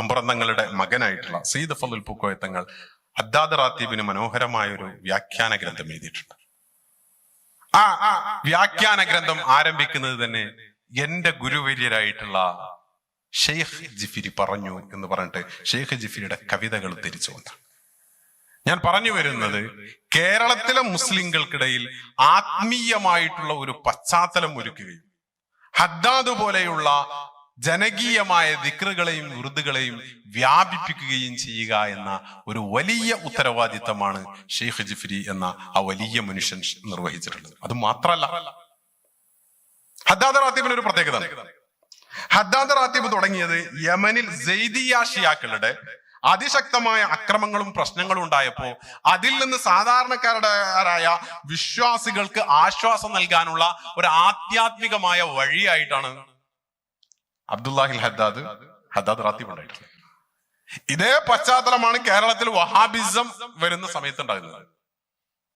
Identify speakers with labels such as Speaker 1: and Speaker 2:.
Speaker 1: അമ്പ്രന്തങ്ങളുടെ മകനായിട്ടുള്ള സയ്യിദ് ഫളുൽ പൂക്കോയ തങ്ങൾ ഹദ്ദാദ് റാത്തീബിന് മനോഹരമായ ഒരു വ്യാഖ്യാന ഗ്രന്ഥം എഴുതിയിട്ടുണ്ട്. ആ വ്യാഖ്യാന ഗ്രന്ഥം ആരംഭിക്കുന്നത് തന്നെ എന്റെ ഗുരുവര്യരായിട്ടുള്ള ഷെയ്ഖ് ജിഫിരി പറഞ്ഞു എന്ന് പറഞ്ഞിട്ട് ഷെയ്ഖ് ജിഫിരിയുടെ കവിതകൾ ധരിച്ചുകൊണ്ടാണ്. ഞാൻ പറഞ്ഞു വരുന്നത്, കേരളത്തിലെ മുസ്ലിങ്ങൾക്കിടയിൽ ആത്മീയമായിട്ടുള്ള ഒരു പശ്ചാത്തലം ഒരുക്കുകയും ഹദ്ദാദ് പോലെയുള്ള ജനകീയമായ ദിക്റുകളെയും ഉറുദുകളെയും വ്യാപിപ്പിക്കുകയും ചെയ്യുക എന്ന ഒരു വലിയ ഉത്തരവാദിത്തമാണ് ഷെയ്ഖ് ജിഫ്രി എന്ന ആ വലിയ മനുഷ്യൻ നിർവഹിച്ചിട്ടുള്ളത്. അത് മാത്രല്ല, ഹദ്ദാദ് റാത്തീബിന് ഒരു പ്രത്യേകത. ഹദ്ദാദ് റാത്തീബ് തുടങ്ങിയത് യമനിൽ സെയ്ദിയ ഷിയാക്കളുടെ അതിശക്തമായ അക്രമങ്ങളും പ്രശ്നങ്ങളും ഉണ്ടായപ്പോ അതിൽ നിന്ന് സാധാരണക്കാരായ വിശ്വാസികൾക്ക് ആശ്വാസം നൽകാനുള്ള ഒരു ആധ്യാത്മികമായ വഴിയായിട്ടാണ് അബ്ദുല്ലാഹിൽ ഹദ്ദാദ് റാത്തീബ് ഉണ്ടായിട്ടുള്ളത്. ഇതേ പശ്ചാത്തലമാണ് കേരളത്തിൽ വഹാബിസം വരുന്ന സമയത്ത് ഉണ്ടാകുന്നത്.